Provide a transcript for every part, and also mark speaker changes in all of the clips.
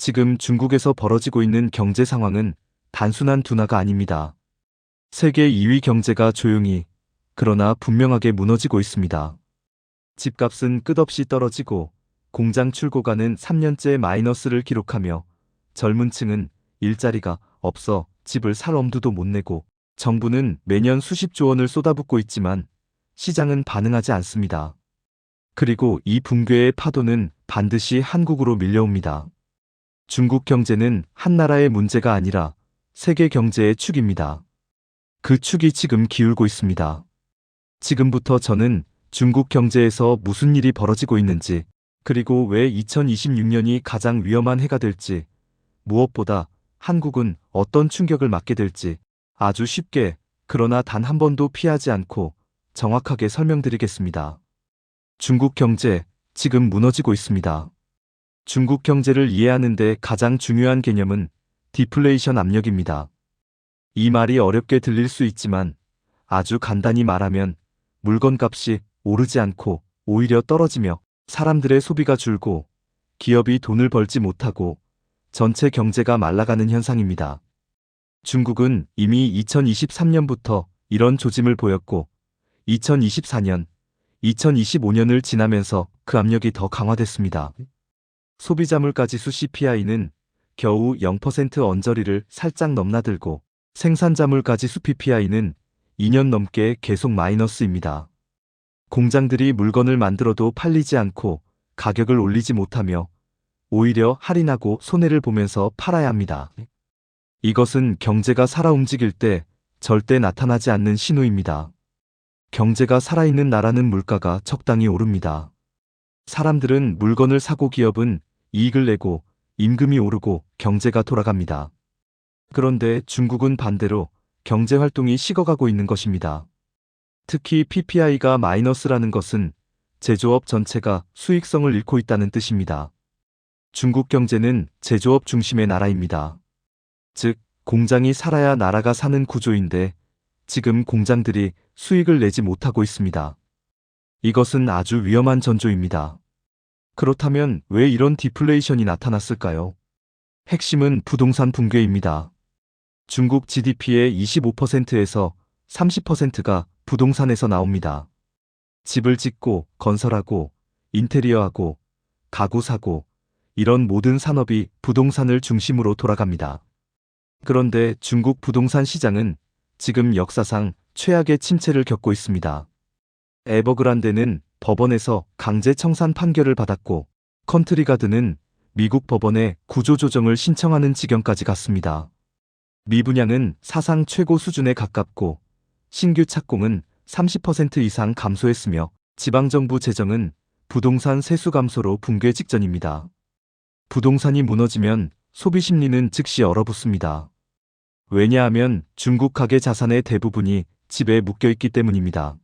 Speaker 1: 지금 중국에서 벌어지고 있는 경제 상황은 단순한 둔화가 아닙니다. 세계 2위 경제가 조용히, 그러나 분명하게 무너지고 있습니다. 집값은 끝없이 떨어지고 공장 출고가는 3년째 마이너스를 기록하며 젊은 층은 일자리가 없어 집을 살 엄두도 못 내고 정부는 매년 수십조 원을 쏟아붓고 있지만 시장은 반응하지 않습니다. 그리고 이 붕괴의 파도는 반드시 한국으로 밀려옵니다. 중국 경제는 한 나라의 문제가 아니라 세계 경제의 축입니다. 그 축이 지금 기울고 있습니다. 지금부터 저는 중국 경제에서 무슨 일이 벌어지고 있는지, 그리고 왜 2026년이 가장 위험한 해가 될지, 무엇보다 한국은 어떤 충격을 맞게 될지 아주 쉽게, 그러나 단 한 번도 피하지 않고 정확하게 설명드리겠습니다. 중국 경제, 지금 무너지고 있습니다. 중국 경제를 이해하는 데 가장 중요한 개념은 디플레이션 압력입니다. 이 말이 어렵게 들릴 수 있지만 아주 간단히 말하면 물건값이 오르지 않고 오히려 떨어지며 사람들의 소비가 줄고 기업이 돈을 벌지 못하고 전체 경제가 말라가는 현상입니다. 중국은 이미 2023년부터 이런 조짐을 보였고 2024년, 2025년을 지나면서 그 압력이 더 강화됐습니다. 소비자물가지수 CPI는 겨우 0% 언저리를 살짝 넘나들고 생산자물가지수 PPI는 2년 넘게 계속 마이너스입니다. 공장들이 물건을 만들어도 팔리지 않고 가격을 올리지 못하며 오히려 할인하고 손해를 보면서 팔아야 합니다. 이것은 경제가 살아 움직일 때 절대 나타나지 않는 신호입니다. 경제가 살아있는 나라는 물가가 적당히 오릅니다. 사람들은 물건을 사고 기업은 이익을 내고 임금이 오르고 경제가 돌아갑니다. 그런데 중국은 반대로 경제 활동이 식어가고 있는 것입니다. 특히 PPI가 마이너스라는 것은 제조업 전체가 수익성을 잃고 있다는 뜻입니다. 중국 경제는 제조업 중심의 나라입니다. 즉, 공장이 살아야 나라가 사는 구조인데 지금 공장들이 수익을 내지 못하고 있습니다. 이것은 아주 위험한 전조입니다. 그렇다면 왜 이런 디플레이션이 나타났을까요? 핵심은 부동산 붕괴입니다. 중국 GDP의 25%에서 30%가 부동산에서 나옵니다. 집을 짓고 건설하고 인테리어하고 가구 사고, 이런 모든 산업이 부동산을 중심으로 돌아갑니다. 그런데 중국 부동산 시장은 지금 역사상 최악의 침체를 겪고 있습니다. 에버그란데는 법원에서 강제 청산 판결을 받았고 컨트리가드는 미국 법원에 구조조정을 신청하는 지경까지 갔습니다. 미분양은 사상 최고 수준에 가깝고 신규 착공은 30% 이상 감소했으며 지방정부 재정은 부동산 세수 감소로 붕괴 직전입니다. 부동산이 무너지면 소비 심리는 즉시 얼어붙습니다. 왜냐하면 중국 가계 자산의 대부분이 집에 묶여있기 때문입니다.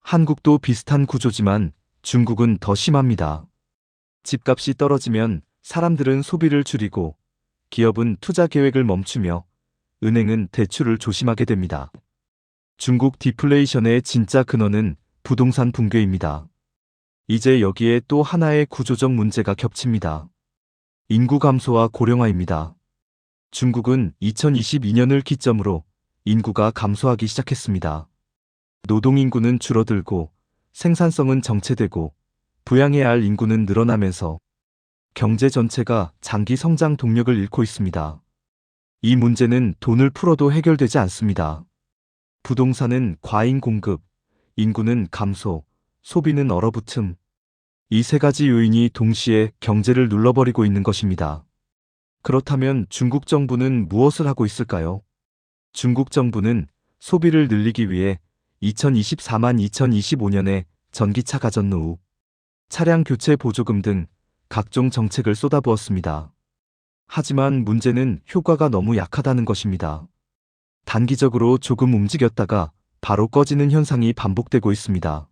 Speaker 1: 한국도 비슷한 구조지만 중국은 더 심합니다. 집값이 떨어지면 사람들은 소비를 줄이고 기업은 투자 계획을 멈추며 은행은 대출을 조심하게 됩니다. 중국 디플레이션의 진짜 근원은 부동산 붕괴입니다. 이제 여기에 또 하나의 구조적 문제가 겹칩니다. 인구 감소와 고령화입니다. 중국은 2022년을 기점으로 인구가 감소하기 시작했습니다. 노동인구는 줄어들고 생산성은 정체되고 부양해야 할 인구는 늘어나면서 경제 전체가 장기 성장 동력을 잃고 있습니다. 이 문제는 돈을 풀어도 해결되지 않습니다. 부동산은 과잉 공급, 인구는 감소, 소비는 얼어붙음. 이 세 가지 요인이 동시에 경제를 눌러버리고 있는 것입니다. 그렇다면 중국 정부는 무엇을 하고 있을까요? 중국 정부는 소비를 늘리기 위해 2025년에 전기차 가전 노후, 차량 교체 보조금 등 각종 정책을 쏟아부었습니다. 하지만 문제는 효과가 너무 약하다는 것입니다. 단기적으로 조금 움직였다가 바로 꺼지는 현상이 반복되고 있습니다.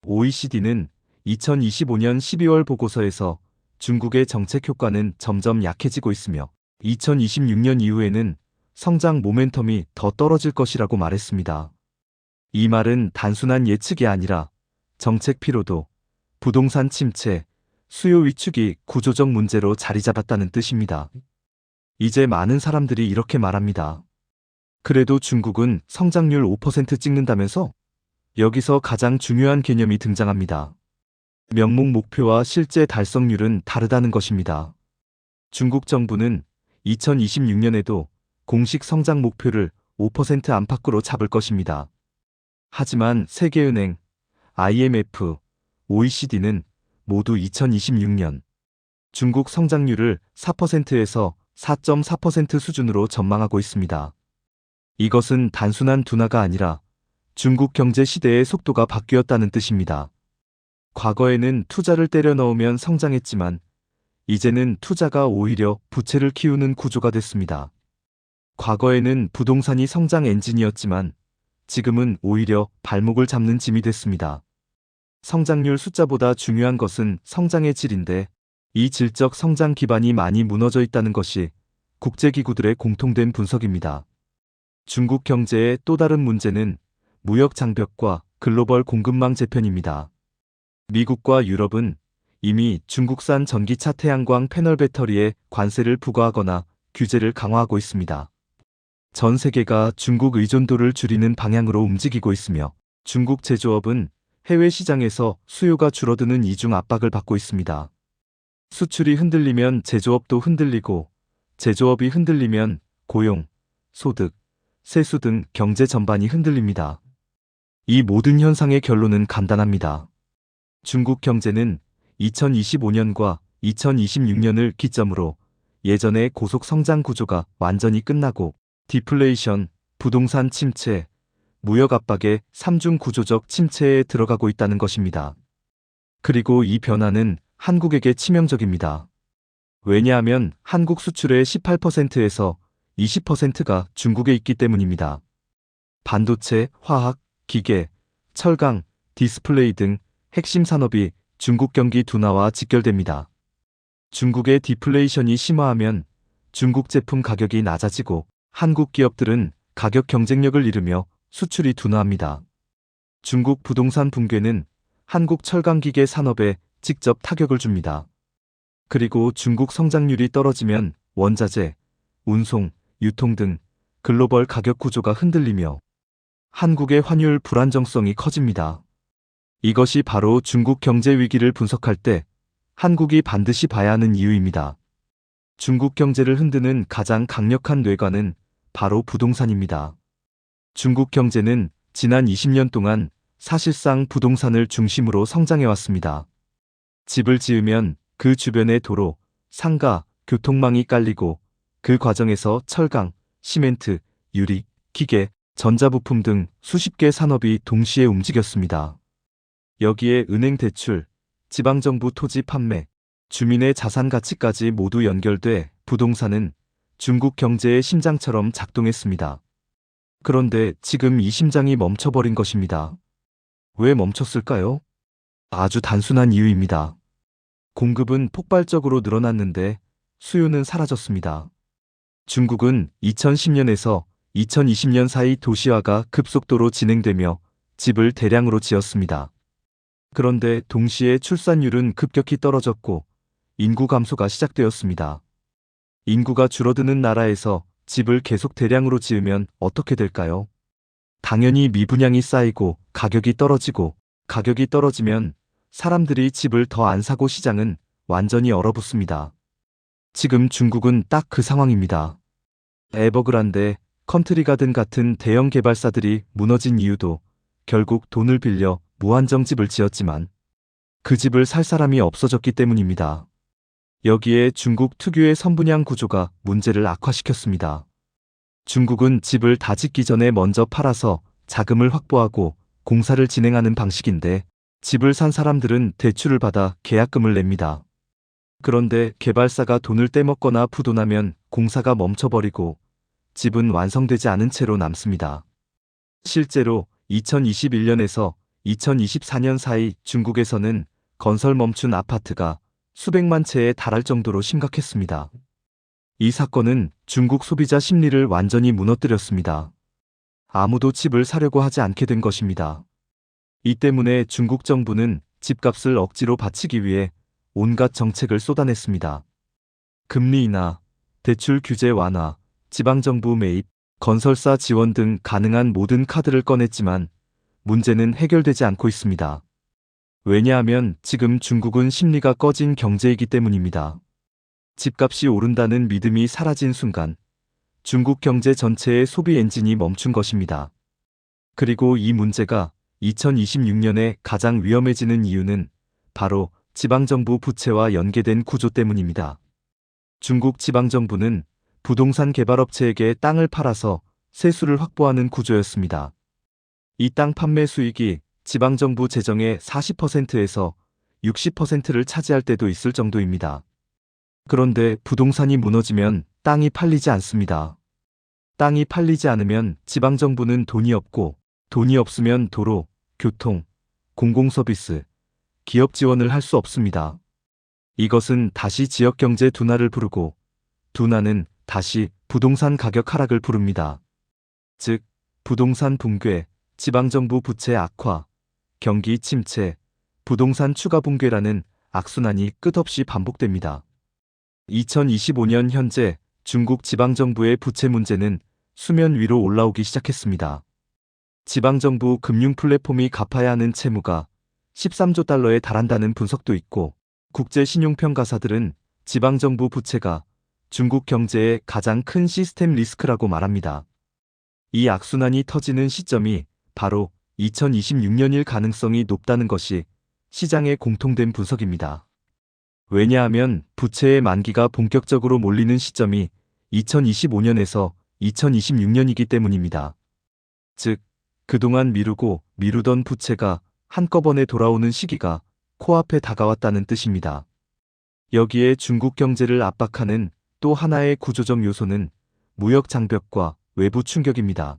Speaker 1: OECD는 2025년 12월 보고서에서 중국의 정책 효과는 점점 약해지고 있으며 2026년 이후에는 성장 모멘텀이 더 떨어질 것이라고 말했습니다. 이 말은 단순한 예측이 아니라 정책 피로도, 부동산 침체, 수요 위축이 구조적 문제로 자리 잡았다는 뜻입니다. 이제 많은 사람들이 이렇게 말합니다. 그래도 중국은 성장률 5% 찍는다면서? 여기서 가장 중요한 개념이 등장합니다. 명목 목표와 실제 달성률은 다르다는 것입니다. 중국 정부는 2026년에도 공식 성장 목표를 5% 안팎으로 잡을 것입니다. 하지만 세계은행, IMF, OECD는 모두 2026년 중국 성장률을 4%에서 4.4% 수준으로 전망하고 있습니다. 이것은 단순한 둔화가 아니라 중국 경제 시대의 속도가 바뀌었다는 뜻입니다. 과거에는 투자를 때려 넣으면 성장했지만 이제는 투자가 오히려 부채를 키우는 구조가 됐습니다. 과거에는 부동산이 성장 엔진이었지만 지금은 오히려 발목을 잡는 짐이 됐습니다. 성장률 숫자보다 중요한 것은 성장의 질인데 이 질적 성장 기반이 많이 무너져 있다는 것이 국제기구들의 공통된 분석입니다. 중국 경제의 또 다른 문제는 무역 장벽과 글로벌 공급망 재편입니다. 미국과 유럽은 이미 중국산 전기차 태양광 패널 배터리에 관세를 부과하거나 규제를 강화하고 있습니다. 전 세계가 중국 의존도를 줄이는 방향으로 움직이고 있으며 중국 제조업은 해외 시장에서 수요가 줄어드는 이중 압박을 받고 있습니다. 수출이 흔들리면 제조업도 흔들리고 제조업이 흔들리면 고용, 소득, 세수 등 경제 전반이 흔들립니다. 이 모든 현상의 결론은 간단합니다. 중국 경제는 2025년과 2026년을 기점으로 예전의 고속 성장 구조가 완전히 끝나고 디플레이션, 부동산 침체, 무역 압박의 3중 구조적 침체에 들어가고 있다는 것입니다. 그리고 이 변화는 한국에게 치명적입니다. 왜냐하면 한국 수출의 18%에서 20%가 중국에 있기 때문입니다. 반도체, 화학, 기계, 철강, 디스플레이 등 핵심 산업이 중국 경기 둔화와 직결됩니다. 중국의 디플레이션이 심화하면 중국 제품 가격이 낮아지고 한국 기업들은 가격 경쟁력을 잃으며 수출이 둔화합니다. 중국 부동산 붕괴는 한국 철강기계 산업에 직접 타격을 줍니다. 그리고 중국 성장률이 떨어지면 원자재, 운송, 유통 등 글로벌 가격 구조가 흔들리며 한국의 환율 불안정성이 커집니다. 이것이 바로 중국 경제 위기를 분석할 때 한국이 반드시 봐야 하는 이유입니다. 중국 경제를 흔드는 가장 강력한 뇌관은 바로 부동산입니다. 중국 경제는 지난 20년 동안 사실상 부동산을 중심으로 성장해왔습니다. 집을 지으면 그 주변에 도로, 상가, 교통망이 깔리고 그 과정에서 철강, 시멘트, 유리, 기계, 전자부품 등 수십 개 산업이 동시에 움직였습니다. 여기에 은행 대출, 지방정부 토지 판매, 주민의 자산 가치까지 모두 연결돼 부동산은 중국 경제의 심장처럼 작동했습니다. 그런데 지금 이 심장이 멈춰버린 것입니다. 왜 멈췄을까요? 아주 단순한 이유입니다. 공급은 폭발적으로 늘어났는데 수요는 사라졌습니다. 중국은 2010년에서 2020년 사이 도시화가 급속도로 진행되며 집을 대량으로 지었습니다. 그런데 동시에 출산율은 급격히 떨어졌고 인구 감소가 시작되었습니다. 인구가 줄어드는 나라에서 집을 계속 대량으로 지으면 어떻게 될까요? 당연히 미분양이 쌓이고 가격이 떨어지고 가격이 떨어지면 사람들이 집을 더 안 사고 시장은 완전히 얼어붙습니다. 지금 중국은 딱 그 상황입니다. 에버그란데, 컨트리가든 같은 대형 개발사들이 무너진 이유도 결국 돈을 빌려 무한정 집을 지었지만 그 집을 살 사람이 없어졌기 때문입니다. 여기에 중국 특유의 선분양 구조가 문제를 악화시켰습니다. 중국은 집을 다 짓기 전에 먼저 팔아서 자금을 확보하고 공사를 진행하는 방식인데 집을 산 사람들은 대출을 받아 계약금을 냅니다. 그런데 개발사가 돈을 떼먹거나 부도나면 공사가 멈춰버리고 집은 완성되지 않은 채로 남습니다. 실제로 2021년에서 2024년 사이 중국에서는 건설 멈춘 아파트가 수백만 채에 달할 정도로 심각했습니다. 이 사건은 중국 소비자 심리를 완전히 무너뜨렸습니다. 아무도 집을 사려고 하지 않게 된 것입니다. 이 때문에 중국 정부는 집값을 억지로 받치기 위해 온갖 정책을 쏟아냈습니다. 금리 인하, 대출 규제 완화, 지방정부 매입, 건설사 지원 등 가능한 모든 카드를 꺼냈지만 문제는 해결되지 않고 있습니다. 왜냐하면 지금 중국은 심리가 꺼진 경제이기 때문입니다. 집값이 오른다는 믿음이 사라진 순간 중국 경제 전체의 소비 엔진이 멈춘 것입니다. 그리고 이 문제가 2026년에 가장 위험해지는 이유는 바로 지방정부 부채와 연계된 구조 때문입니다. 중국 지방정부는 부동산 개발업체에게 땅을 팔아서 세수를 확보하는 구조였습니다. 이 땅 판매 수익이 지방정부 재정의 40%에서 60%를 차지할 때도 있을 정도입니다. 그런데 부동산이 무너지면 땅이 팔리지 않습니다. 땅이 팔리지 않으면 지방정부는 돈이 없고, 돈이 없으면 도로, 교통, 공공서비스, 기업 지원을 할 수 없습니다. 이것은 다시 지역경제 둔화를 부르고, 둔화는 다시 부동산 가격 하락을 부릅니다. 즉, 부동산 붕괴, 지방정부 부채 악화, 경기 침체, 부동산 추가 붕괴라는 악순환이 끝없이 반복됩니다. 2025년 현재 중국 지방정부의 부채 문제는 수면 위로 올라오기 시작했습니다. 지방정부 금융 플랫폼이 갚아야 하는 채무가 13조 달러에 달한다는 분석도 있고, 국제 신용평가사들은 지방정부 부채가 중국 경제의 가장 큰 시스템 리스크라고 말합니다. 이 악순환이 터지는 시점이 바로 2026년일 가능성이 높다는 것이 시장의 공통된 분석입니다. 왜냐하면 부채의 만기가 본격적으로 몰리는 시점이 2025년에서 2026년이기 때문입니다. 즉, 그동안 미루고 미루던 부채가 한꺼번에 돌아오는 시기가 코앞에 다가왔다는 뜻입니다. 여기에 중국 경제를 압박하는 또 하나의 구조적 요소는 무역 장벽과 외부 충격입니다.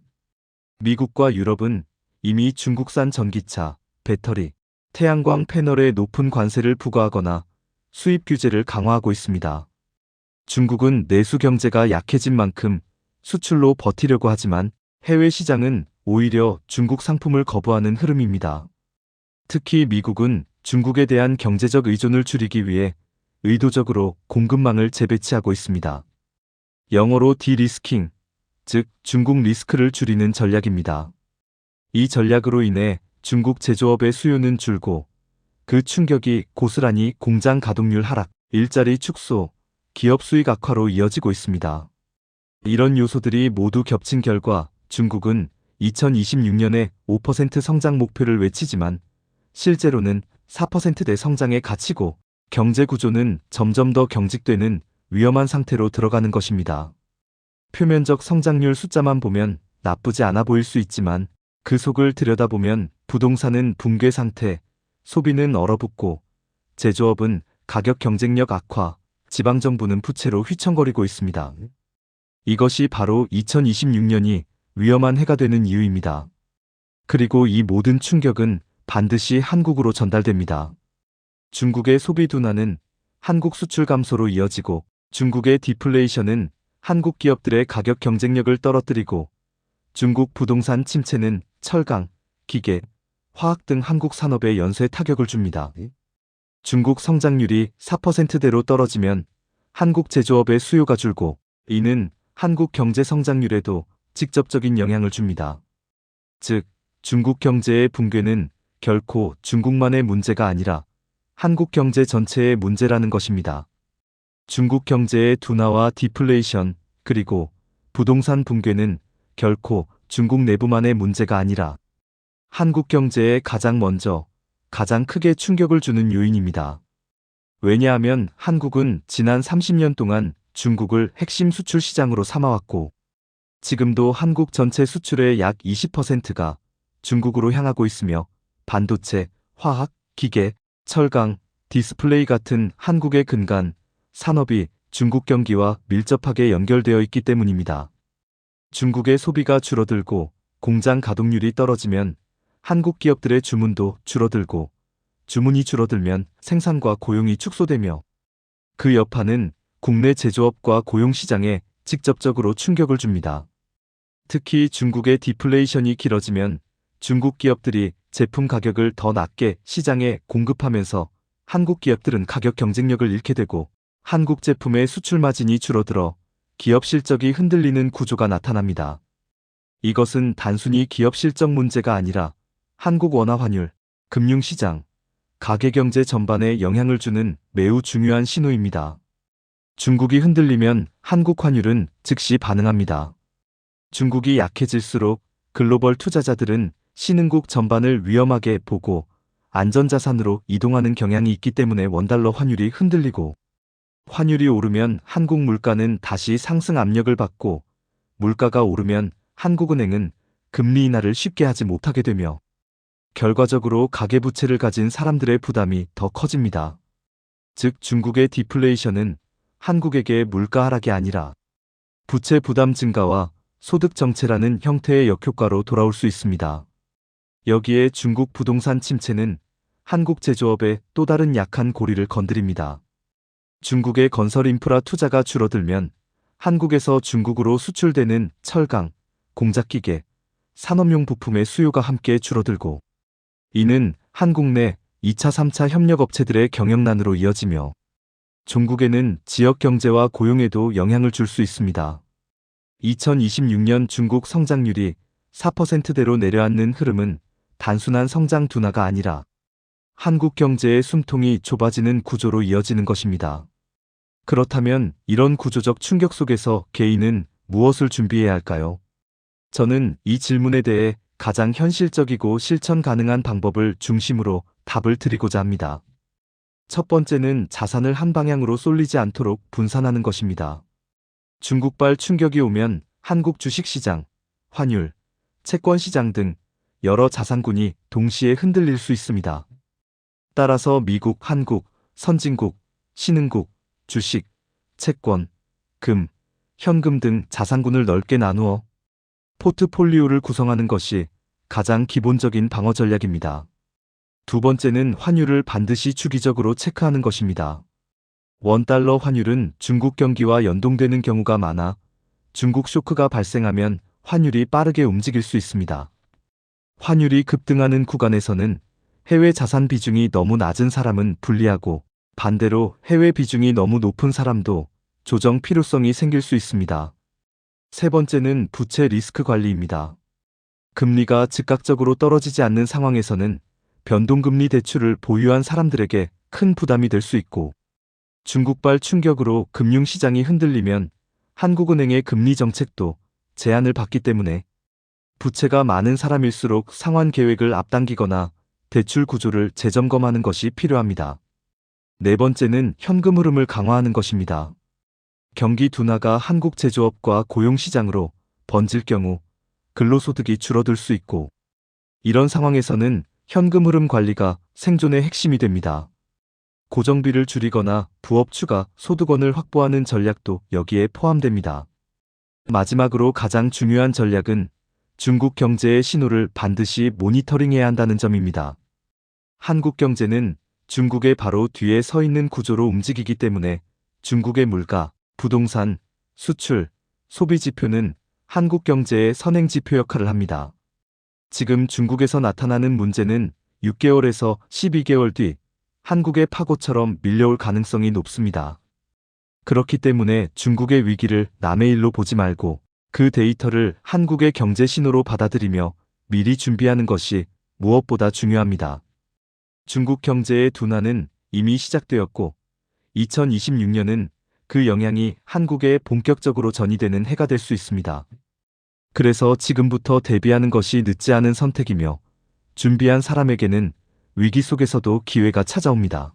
Speaker 1: 미국과 유럽은 이미 중국산 전기차, 배터리, 태양광 패널에 높은 관세를 부과하거나 수입 규제를 강화하고 있습니다. 중국은 내수 경제가 약해진 만큼 수출로 버티려고 하지만 해외 시장은 오히려 중국 상품을 거부하는 흐름입니다. 특히 미국은 중국에 대한 경제적 의존을 줄이기 위해 의도적으로 공급망을 재배치하고 있습니다. 영어로 디리스킹, 즉 중국 리스크를 줄이는 전략입니다. 이 전략으로 인해 중국 제조업의 수요는 줄고, 그 충격이 고스란히 공장 가동률 하락, 일자리 축소, 기업 수익 악화로 이어지고 있습니다. 이런 요소들이 모두 겹친 결과 중국은 2026년에 5% 성장 목표를 외치지만 실제로는 4%대 성장에 갇히고, 경제 구조는 점점 더 경직되는 위험한 상태로 들어가는 것입니다. 표면적 성장률 숫자만 보면 나쁘지 않아 보일 수 있지만 그 속을 들여다보면 부동산은 붕괴 상태, 소비는 얼어붙고, 제조업은 가격 경쟁력 악화, 지방정부는 부채로 휘청거리고 있습니다. 이것이 바로 2026년이 위험한 해가 되는 이유입니다. 그리고 이 모든 충격은 반드시 한국으로 전달됩니다. 중국의 소비 둔화는 한국 수출 감소로 이어지고, 중국의 디플레이션은 한국 기업들의 가격 경쟁력을 떨어뜨리고, 중국 부동산 침체는 철강, 기계, 화학 등 한국 산업에 연쇄 타격을 줍니다. 중국 성장률이 4%대로 떨어지면 한국 제조업의 수요가 줄고, 이는 한국 경제 성장률에도 직접적인 영향을 줍니다. 즉, 중국 경제의 붕괴는 결코 중국만의 문제가 아니라 한국 경제 전체의 문제라는 것입니다. 중국 경제의 둔화와 디플레이션, 그리고 부동산 붕괴는 결코 중국 내부만의 문제가 아니라 한국 경제에 가장 먼저, 가장 크게 충격을 주는 요인입니다. 왜냐하면 한국은 지난 30년 동안 중국을 핵심 수출 시장으로 삼아왔고, 지금도 한국 전체 수출의 약 20%가 중국으로 향하고 있으며, 반도체, 화학, 기계, 철강, 디스플레이 같은 한국의 근간 산업이 중국 경기와 밀접하게 연결되어 있기 때문입니다. 중국의 소비가 줄어들고 공장 가동률이 떨어지면 한국 기업들의 주문도 줄어들고, 주문이 줄어들면 생산과 고용이 축소되며, 그 여파는 국내 제조업과 고용 시장에 직접적으로 충격을 줍니다. 특히 중국의 디플레이션이 길어지면 중국 기업들이 제품 가격을 더 낮게 시장에 공급하면서 한국 기업들은 가격 경쟁력을 잃게 되고 한국 제품의 수출 마진이 줄어들어 기업 실적이 흔들리는 구조가 나타납니다. 이것은 단순히 기업 실적 문제가 아니라 한국 원화 환율, 금융시장, 가계경제 전반에 영향을 주는 매우 중요한 신호입니다. 중국이 흔들리면 한국 환율은 즉시 반응합니다. 중국이 약해질수록 글로벌 투자자들은 신흥국 전반을 위험하게 보고 안전자산으로 이동하는 경향이 있기 때문에 원달러 환율이 흔들리고, 환율이 오르면 한국 물가는 다시 상승 압력을 받고, 물가가 오르면 한국은행은 금리 인하를 쉽게 하지 못하게 되며 결과적으로 가계부채를 가진 사람들의 부담이 더 커집니다. 즉 중국의 디플레이션은 한국에게 물가 하락이 아니라 부채 부담 증가와 소득 정체라는 형태의 역효과로 돌아올 수 있습니다. 여기에 중국 부동산 침체는 한국 제조업의 또 다른 약한 고리를 건드립니다. 중국의 건설 인프라 투자가 줄어들면 한국에서 중국으로 수출되는 철강, 공작기계, 산업용 부품의 수요가 함께 줄어들고, 이는 한국 내 2차, 3차 협력업체들의 경영난으로 이어지며 중국에는 지역 경제와 고용에도 영향을 줄 수 있습니다. 2026년 중국 성장률이 4%대로 내려앉는 흐름은 단순한 성장 둔화가 아니라 한국 경제의 숨통이 좁아지는 구조로 이어지는 것입니다. 그렇다면 이런 구조적 충격 속에서 개인은 무엇을 준비해야 할까요? 저는 이 질문에 대해 가장 현실적이고 실천 가능한 방법을 중심으로 답을 드리고자 합니다. 첫 번째는 자산을 한 방향으로 쏠리지 않도록 분산하는 것입니다. 중국발 충격이 오면 한국 주식시장, 환율, 채권시장 등 여러 자산군이 동시에 흔들릴 수 있습니다. 따라서 미국, 한국, 선진국, 신흥국, 주식, 채권, 금, 현금 등 자산군을 넓게 나누어 포트폴리오를 구성하는 것이 가장 기본적인 방어 전략입니다. 두 번째는 환율을 반드시 주기적으로 체크하는 것입니다. 원달러 환율은 중국 경기와 연동되는 경우가 많아 중국 쇼크가 발생하면 환율이 빠르게 움직일 수 있습니다. 환율이 급등하는 구간에서는 해외 자산 비중이 너무 낮은 사람은 불리하고, 반대로 해외 비중이 너무 높은 사람도 조정 필요성이 생길 수 있습니다. 세 번째는 부채 리스크 관리입니다. 금리가 즉각적으로 떨어지지 않는 상황에서는 변동금리 대출을 보유한 사람들에게 큰 부담이 될 수 있고, 중국발 충격으로 금융시장이 흔들리면 한국은행의 금리 정책도 제한을 받기 때문에 부채가 많은 사람일수록 상환 계획을 앞당기거나 대출 구조를 재점검하는 것이 필요합니다. 네 번째는 현금 흐름을 강화하는 것입니다. 경기 둔화가 한국 제조업과 고용시장으로 번질 경우 근로소득이 줄어들 수 있고, 이런 상황에서는 현금 흐름 관리가 생존의 핵심이 됩니다. 고정비를 줄이거나 부업 추가 소득원을 확보하는 전략도 여기에 포함됩니다. 마지막으로 가장 중요한 전략은 중국 경제의 신호를 반드시 모니터링해야 한다는 점입니다. 한국 경제는 중국의 바로 뒤에 서 있는 구조로 움직이기 때문에 중국의 물가, 부동산, 수출, 소비 지표는 한국 경제의 선행 지표 역할을 합니다. 지금 중국에서 나타나는 문제는 6개월에서 12개월 뒤 한국의 파고처럼 밀려올 가능성이 높습니다. 그렇기 때문에 중국의 위기를 남의 일로 보지 말고 그 데이터를 한국의 경제 신호로 받아들이며 미리 준비하는 것이 무엇보다 중요합니다. 중국 경제의 둔화는 이미 시작되었고 2026년은 그 영향이 한국에 본격적으로 전이되는 해가 될 수 있습니다. 그래서 지금부터 대비하는 것이 늦지 않은 선택이며 준비한 사람에게는 위기 속에서도 기회가 찾아옵니다.